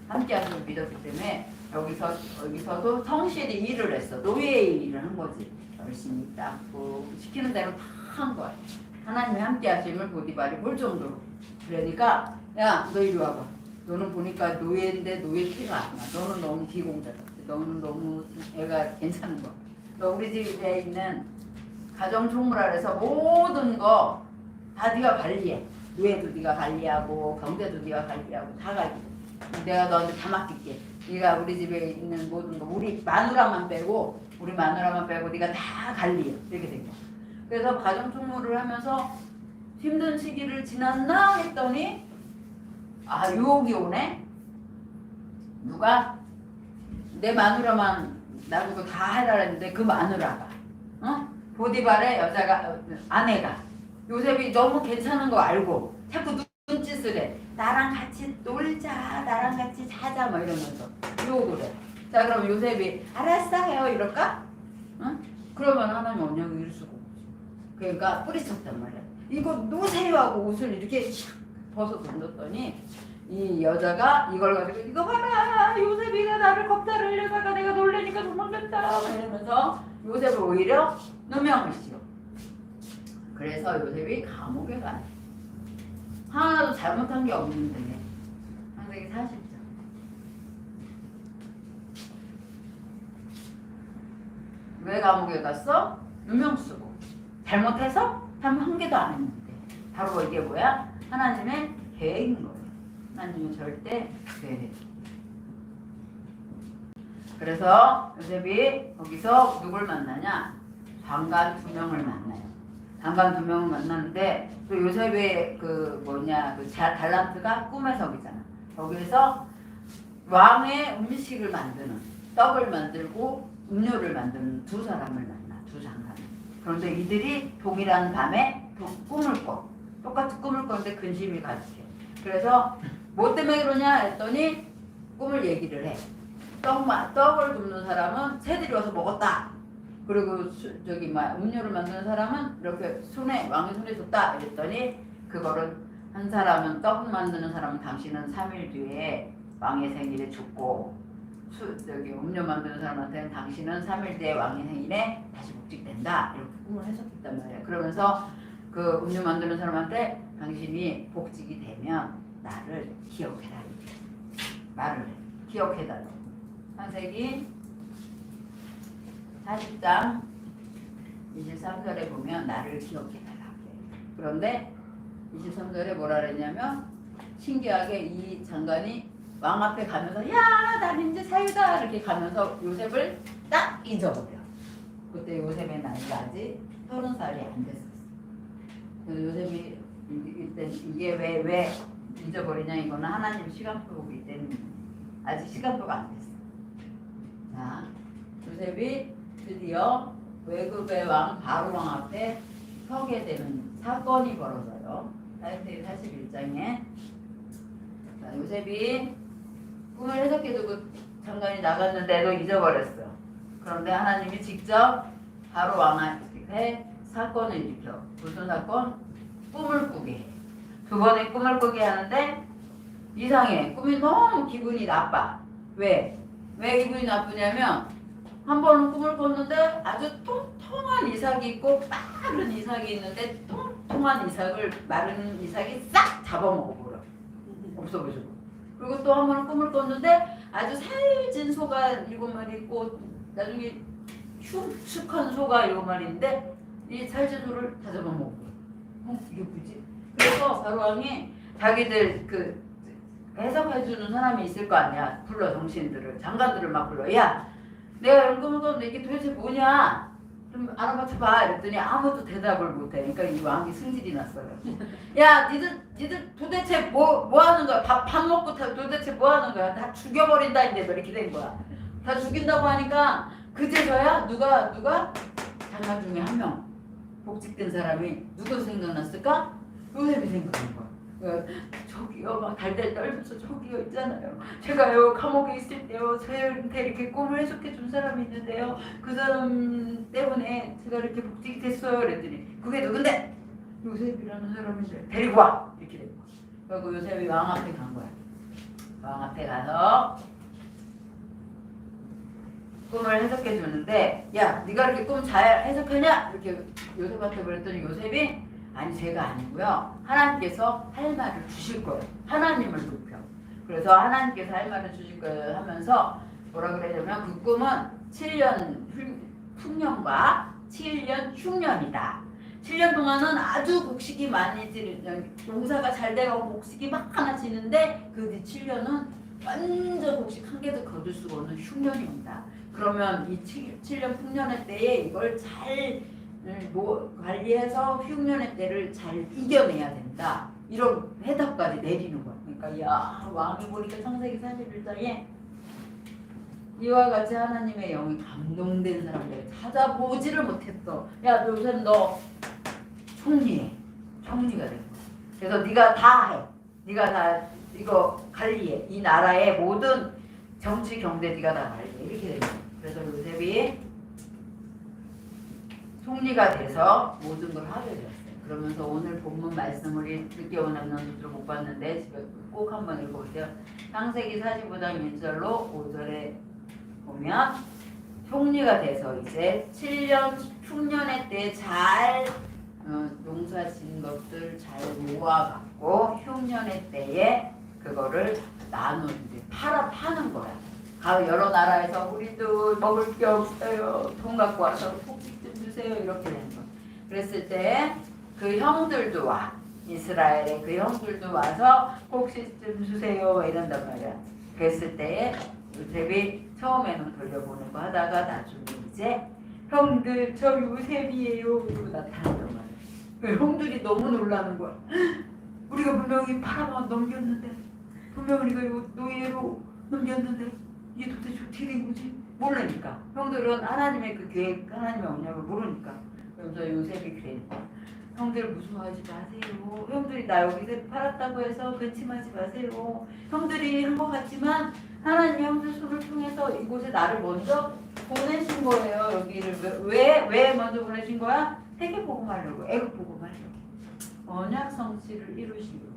함께 하셔서 믿었기 때문에 여기서도 성실히 일을 했어. 노예의 일을 한 거지. 열심히 닦고 시키는 대로 다 한 거야. 하나님이 함께 하심을 보디발이 볼 정도로. 그러니까 야 너 이리 와봐. 너는 보니까 노예인데 노예 티가 안 나. 너는 너무 기공자 같아. 너는 너무 애가 괜찮은 거야. 너 우리 집에 있는 가정총무 아래서 모든 거 다 네가 관리해. 노예도 네가 관리하고 경제도 네가 관리하고 다 관리해. 내가 너한테 다 맡길게. 네가 우리 집에 있는 모든 거 우리 마누라만 빼고 네가 다 관리해. 이렇게 된 거야. 그래서 가정총무를 하면서 힘든 시기를 지났나 했더니 유혹이 오네. 누가? 내 마누라만 놔두고 다 하라 했는데 그 마누라가 보디발의 아내가 요셉이 너무 괜찮은 거 알고 자꾸 눈짓을 해. 나랑 같이 놀자, 나랑 같이 자자 막 이러면서 유혹을 해. 자 그럼 요셉이 알았어 해요 이럴까? 그러면 하나님 언약을 이룰 수가 없지. 그러니까 뿌리쳤단 말이야. 이거 노세요 하고 옷을 이렇게 벗어 던졌더니 이 여자가 이걸 가지고 이거 봐라 요셉이가 나를 겁탈을 하려다가 내가 놀래니까 도망갔다 이러면서 요셉을 오히려 누명을 씌워. 그래서 요셉이 감옥에 가네. 하나도 잘못한 게 없는데 창세기 40장. 왜 감옥에 갔어? 누명 쓰고 잘못해서 한 개도 안 했는데 바로 이게 뭐야? 하나님의 계획인 거예요. 하나님은 절대 계획. 그래서 요셉이 거기서 누굴 만나냐? 장관 2명을 만나요. 장관 2명을 만났는데 또 요셉의 달란트가 꿈의 석이잖아. 거기에서 왕의 음식을 만드는 떡을 만들고 음료를 만드는 2 사람을 만나. 2 장관. 그런데 이들이 동일한 밤에 꿈을 꿔. 똑같이 꿈을 꿨는데 근심이 가득해. 그래서 뭐 때문에 그러냐 했더니 꿈을 얘기를 해. 떡을 굽는 사람은 새들이 와서 먹었다. 그리고 음료를 만드는 사람은 이렇게 왕의 손에 줬다. 이랬더니 그거를 한 사람은 떡 만드는 사람은 당신은 3일 뒤에 왕의 생일에 죽고 음료 만드는 사람한테는 당신은 3일 뒤에 왕의 생일에 다시 복직된다. 이렇게 꿈을 해석했단 말이야. 그러면서 그 음료 만드는 사람한테 당신이 복직이 되면 나를 기억해라. 말을 해. 기억해달라고. 창세기 40장 23절에 보면 나를 기억해달라고. 그런데 23절에 뭐라 그랬냐면 신기하게 이 장관이 왕 앞에 가면서 야, 난 이제 사유다 이렇게 가면서 요셉을 딱 잊어버려. 그때 요셉의 나이가 아직 30살이 안 됐었어. 그래서 요셉이 이게 왜 잊어버리냐, 이거는 하나님 시간표이기 때문에 아직 시간표가 안 됐어. 자, 요셉이 드디어 외국의 왕 바로 왕 앞에 서게 되는 사건이 벌어져요. 창세기 41장에 요셉이 꿈을 해석해두고 장관이 나갔는데도 잊어버렸어. 그런데 하나님이 직접 바로 왕 앞에 사건을 일으켜. 무슨 사건? 꿈을 꾸게 해. 2번의 꿈을 꾸게 하는데 이상해. 꿈이 너무 기분이 나빠. 왜 기분이 나쁘냐면 한 번은 꿈을 꿨는데 아주 통통한 이삭이 있고 빠른 이삭이 있는데 통통한 이삭을 마른 이삭이 싹 잡아먹어버려. 없어버리고. 그리고 또 한 번은 꿈을 꿨는데 아주 살찐 소가 7마리 있고 나중에 축축한 소가 7마리인데 이 살찐 소를 다 잡아먹고. 이게 뭐지? 그래서 바로왕이 자기들 해석해주는 사람이 있을 거 아니야. 불러 정신들을, 장관들을 막 불러. 야, 내가 이런 꿈을 꿨는데 이게 도대체 뭐냐? 좀 알아맞혀봐. 이랬더니 아무도 대답을 못해. 그러니까 이 왕이 승질이 났어요. 야, 니들 도대체 뭐 하는 거야? 밥 먹고 도대체 뭐 하는 거야? 다 죽여버린다 이제 이렇게 된 거야. 다 죽인다고 하니까 그제서야 누가 장관 중에 한 명 복직된 사람이 누구 생각났을까? 요셉이 생각난 거야. 저기요, 막 달달 떨면서 저기요 있잖아요. 제가요 감옥에 있을 때요 저한테 이렇게 꿈을 해석해 준 사람이 있는데요. 그 사람 때문에 제가 이렇게 복직이 됐어요. 그랬더니 그게 누군데? 요셉이라는 사람인데 데리고 와 이렇게 된 거야. 그리고 요셉이 왕 앞에 간 거야. 왕 앞에 가서 꿈을 해석해 주는데 야, 네가 이렇게 꿈 잘 해석하냐? 이렇게 요셉한테 그랬더니 요셉이 아니 제가 아니고요. 하나님께서 할 말을 주실 거예요. 하나님을 높여. 그래서 하나님께서 할 말을 주실 거예요 하면서 뭐라 그러냐면 그 꿈은 7년 풍년과 7년 흉년이다. 7년 동안은 아주 곡식이 많이 농사가 잘 돼가고 곡식이 막 하나 지는데 그 뒤 7년은 완전 곡식 한 개도 거둘 수가 없는 흉년이 온다. 그러면 이 7년 풍년의 때에 이걸 잘 관리해서 흉년의 때를 잘 이겨내야 된다. 이런 해답까지 내리는 거야. 그러니까 야, 왕이 보니까 창세기 41장에 이와 같이 하나님의 영이 감동된 사람들 찾아보지를 못했어. 야, 요새 너 총리가 된 거야. 그래서 네가 다 해. 네가 다 이거 관리해. 이 나라의 모든 정치 경제 네가 다 관리해. 이렇게 된 거야. 그래서 요셉이 총리가 돼서 모든 걸 하게 되었어요. 그러면서 오늘 본문 말씀을 늦게 오는 분들 못 봤는데 집에 꼭 한번 읽어보세요. 창세기 45장 1절로 5절에 보면 총리가 돼서 이제 7년 흉년의 때 잘 농사 지은 것들 잘 모아갖고 흉년의 때에 그거를 나누는데 파는 거야. 여러 나라에서 우리도 먹을 게 없어요. 돈 갖고 와서 폭식 좀 주세요. 이렇게 된 거. 그랬을 때 그 형들도 와. 이스라엘의 그 형들도 와서 폭식 좀 주세요. 이런단 말이야. 그랬을 때에 요셉이 처음에는 돌려보는 거 하다가 나중에 이제 형들 저 요셉이에요. 이러고 나타난단 말이야. 형들이 너무 놀라는 거야. 우리가 분명히 팔아만 넘겼는데, 분명히 우리가 이거 노예로 넘겼는데 이게 도대체 어떻게 된 거지? 모르니까. 형들은 하나님의 그 계획, 하나님의 언약을 모르니까. 그래서 요셉이 그래. 형들 무서워하지 마세요. 형들이 나 여기서 팔았다고 해서 근심하지 마세요. 형들이 한 것 같지만 하나님 형들 손을 통해서 이곳에 나를 먼저 보내신 거예요. 여기를 왜 먼저 보내신 거야? 세계 복음하려고, 애국 복음하려고, 언약 성취를 이루시려고.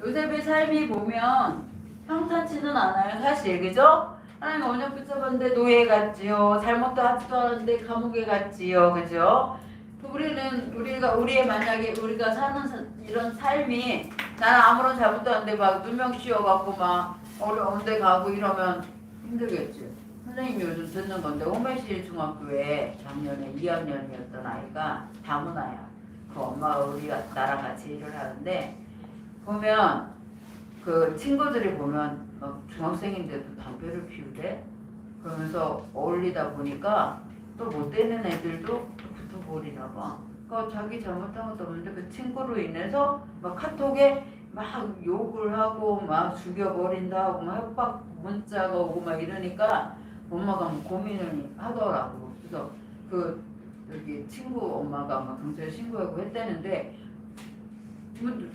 요셉의 삶이 보면 평탄치는 않아요, 사실. 그죠? 하나님 언약 붙잡았는데 노예 같지요. 잘못도 하지도 않았는데 감옥에 갔지요. 그죠? 우리의 만약에 우리가 사는 이런 삶이 나는 아무런 잘못도 안 돼 막 누명 씌워갖고 막 어려운 데 가고 이러면 힘들겠지. 선생님이 요즘 듣는 건데 홍매실 중학교에 작년에 2학년이었던 아이가 다문화야. 그 엄마가 나랑 같이 일을 하는데 보면 그 친구들이 보면 막 중학생인데도 담배를 피우대. 그러면서 어울리다 보니까 또 못 되는 애들도 또 붙어버리나 봐. 그러니까 자기 잘못한 것도 없는데 그 친구로 인해서 막 카톡에 막 욕을 하고 막 죽여버린다 하고 막 협박 문자가 오고 막 이러니까 엄마가 뭐 고민을 하더라고. 그래서 그 여기 친구 엄마가 막 경찰에 신고하고 했다는데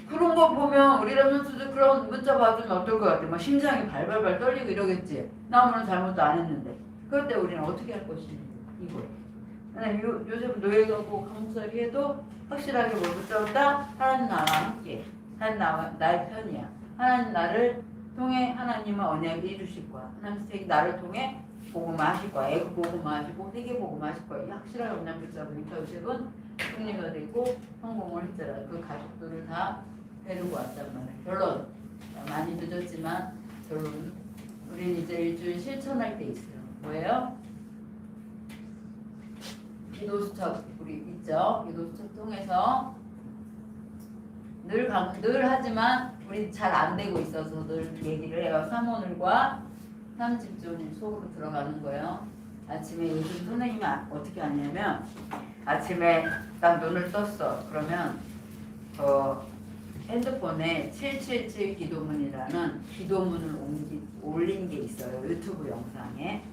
그런 거 보면 우리라면서도 그런 문자 받으면 어떨 것 같아? 막 심장이 발발발 떨리고 이러겠지. 나 아무런 잘못도 안 했는데. 그럴 때 우리는 어떻게 할 것인지 이거예요. 요즘 노예가고 감옥살이 해도 확실하게 뭘 붙잡았다? 하나님 나와 함께. 하나님 나의 편이야. 하나님 나를 통해 하나님은 언약을 이루실 거야. 하나님 나를 통해 복음하실 거야. 애국 복음하시고 세계 복음하실 거야. 확실하게 언약 붙잡으니까 요셉은 승리가 되고 성공을 했잖아. 그 가족들을 다 데리고 왔단 말이야. 결론 많이 늦었지만 결론 우리는 이제 일주일 실천할 때 있어요. 뭐예요? 기도수첩 우리 있죠? 기도수첩 통해서 늘 하지만 우리 잘 안 되고 있어서 늘 얘기를 해요. 사모늘과 삼집존이 속으로 들어가는 거예요. 아침에 요즘 선생님이 어떻게 하냐면 아침에 딱 눈을 떴어. 그러면 핸드폰에 777 기도문이라는 기도문을 올린 게 있어요. 유튜브 영상에.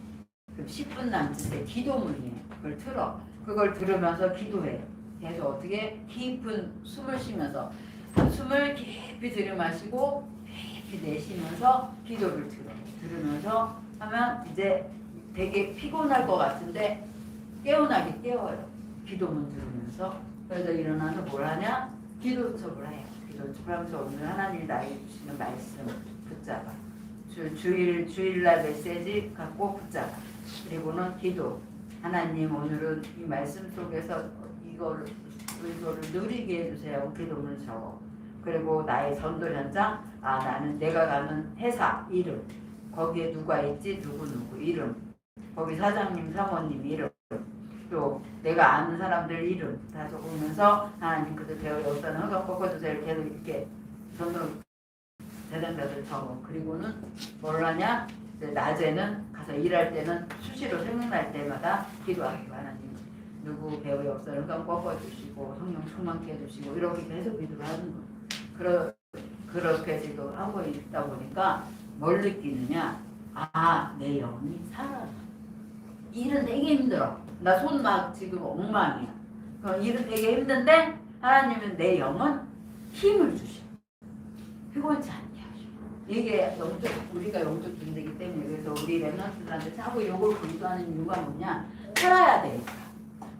그럼 10분 남짓의 기도문이에요. 그걸 틀어. 그걸 들으면서 기도해요. 계속 어떻게 깊은 숨을 쉬면서 숨을 깊이 들이마시고 깊이 내쉬면서 기도를 들으면서 하면 이제 되게 피곤할 것 같은데 깨어나게 깨워요. 기도문 들으면서. 그래서 일어나서 뭘 하냐? 기도수첩을 해요. 기도수첩을 하면서 오늘 하나님이 나에게 주시는 말씀 붙잡아. 주일날 메시지 갖고 붙잡아. 그리고는 기도. 하나님 오늘은 이 말씀 속에서 이거를 누리게 해주세요. 기도문을 적어. 그리고 나의 전도 현장. 나는 내가 가는 회사 이름. 거기에 누가 있지? 누구 이름. 거기 사장님 사모님 이름. 또 내가 아는 사람들 이름 다 적으면서 하나님 그들 배우 역사는 허가 꺾어주세요. 계속 이렇게 전도 대상자들 적어. 그리고는 뭘 하냐? 낮에는 가서 일할 때는 수시로 생각날 때마다 기도하기로 하나님 누구 배우 역사를 꺾어주시고 성령 충만케 해주시고 이렇게 계속 기도를 하는 거예요. 그렇게 지금 하고 있다 보니까 뭘 느끼느냐? 내 영이 살아. 일은 되게 힘들어. 나 손 막 지금 엉망이야. 그럼 일은 되게 힘든데 하나님은 내 영은 힘을 주셔. 피곤치 않게 하셔. 이게 우리가 영적 존재이기 때문에 그래서 우리 렘넌트들한테 자꾸 욕을 부리도하는 이유가 뭐냐? 살아야 되니까.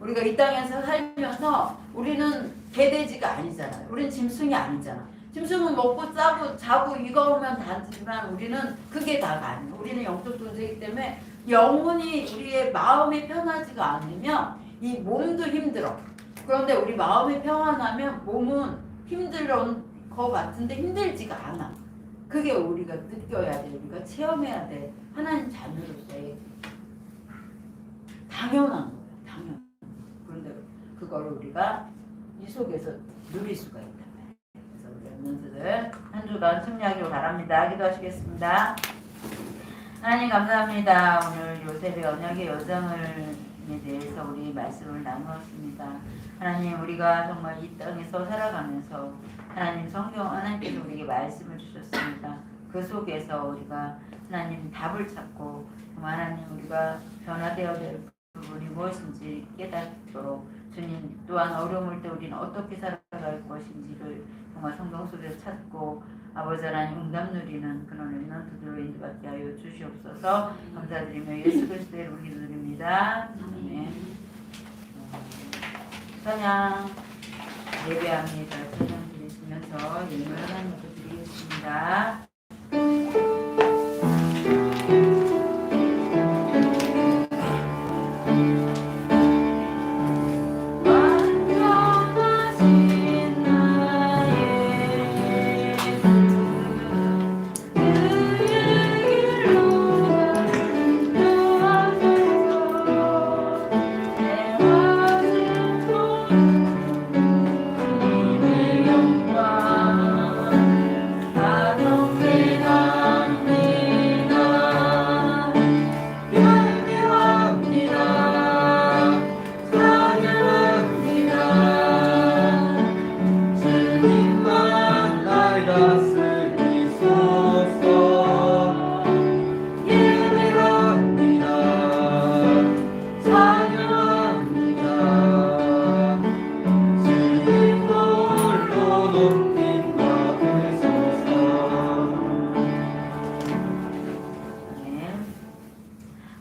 우리가 이 땅에서 살면서 우리는 개돼지가 아니잖아요. 우리는 짐승이 아니잖아. 짐승은 먹고 싸고 자고 이거면 다지만 우리는 그게 다가 아니에요. 우리는 영적 존재이기 때문에 영혼이 우리의 마음이 편하지가 않으면 이 몸도 힘들어. 그런데 우리 마음이 평안하면 몸은 힘들은 것 같은데 힘들지가 않아. 그게 우리가 느껴야 돼. 우리가 체험해야 돼. 하나님 자녀로서의 당연한 거예요. 당연. 그런데 그걸 우리가 이 속에서 누릴 수가 있다. 그래서 우리 렘넌트들 한 주간 승리하기를 바랍니다. 기도하시겠습니다. 하나님 감사합니다. 오늘 요셉의 언약의 여정을 대해서 우리 말씀을 나누었습니다. 하나님, 우리가 정말 이 땅에서 살아가면서 하나님 성경 하나님께서 우리에게 말씀을 주셨습니다. 그 속에서 우리가 하나님 답을 찾고 하나님 우리가 변화되어야 될 부분이 무엇인지 깨닫도록 주님 또한 어려움을 때 우리는 어떻게 살아갈 것인지를 정말 성경 속에서 찾고 아버지 하나님 응답 누리는 그런 렘넌트들로 인도받게 하여 주시옵소서. 감사드리며 예수 그리스도의 이름으로 기도드립니다. 아멘. 찬양 예배합니다. 찬양 드리시면서 예물 하나님께 드리겠습니다.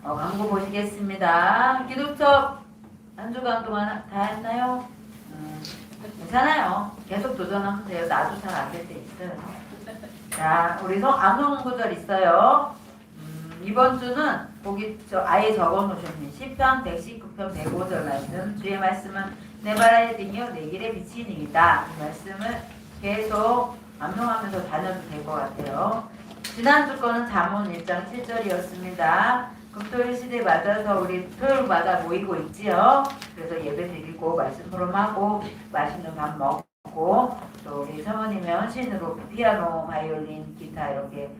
광고 보시겠습니다. 기독적 한 주간 동안 다 했나요? 괜찮아요. 계속 도전하세요. 나도 잘 안 될 때 있어요. 자, 우리 암송 구절 있어요. 이번 주는 거기 아예 적어 놓으셨네요. 10편, 119편, 105절 말씀. 주의 말씀은 내 발의 등이요 내 길의 빛이니이다. 이 말씀을 계속 암송하면서 다녀도 될 것 같아요. 지난주 거는 잠언 1장 7절이었습니다. 금토일 시대에 맞아서 우리 토요일마다 모이고 있지요. 그래서 예배 드리고 말씀 토론하고 맛있는 밥 먹고 또 우리 사모님의 헌신으로 피아노, 바이올린, 기타 이렇게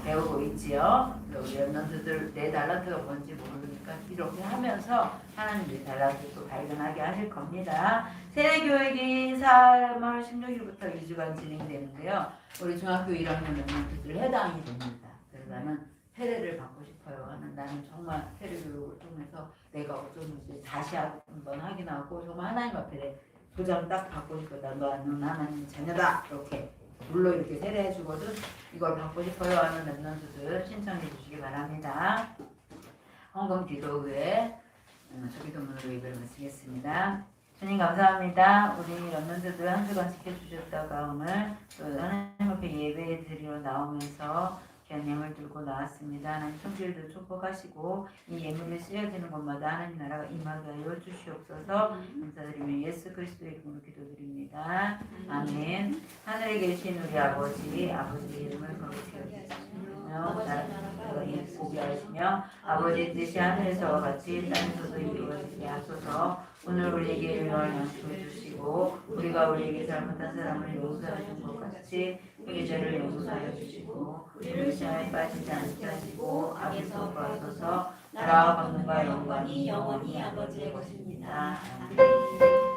배우고 있지요. 우리 랩런트들 내 달란트가 뭔지 모르니까 이렇게 하면서 하나님 내 달란트도 발견하게 하실 겁니다. 세례교육이 3월 16일부터 2주간 진행되는데요. 우리 중학교 1학년 랩런트들 해당이 됩니다. 그래서 나는 세례를 받고 싶어요 하는, 나는 정말 세례 교육을 통해서 내가 어쩌는지 다시 한번 확인하고 정말 하나님 앞에 도장 딱 받고 싶어. 너는 하나님 자녀다 이렇게 물론 이렇게 세례해 주거든. 이걸 받고 싶어요 하는 랩런트들 신청해 주시기 바랍니다. 헌금 기도회 조기도문으로 예배를 마치겠습니다. 주님 감사합니다. 우리 랩런트들 한 주간 지켜주셨다가 오늘 또 하나님 앞에 예배 드리러 나오면서 귀한 예물 들고 나왔습니다. 하나님 성질들 축복하시고 이 예물이 쓰여지는 곳마다 하나님 나라가 임하게 하여 주시옵소서. 감사드리며 예수 그리스도의 이름으로 기도드립니다. 아멘. 하늘에 계신 우리 아버지의 이름을 거룩히 여기시며 나라가 보게 하시며 아버지의 뜻이 하늘에서와 같이 땅에서도 이루어지게 하소서. 오늘 우리에게 일용할 양식을 주시고 우리가 우리에게 잘못한 사람을 용서해 준 것 같이 우리 죄를 용서하여 주시고 우리를 시험에 빠지지 않게 하시고 악에서 구하소서. 나라와 권능과 영광이 영원히 아버지의 것입니다. 아멘.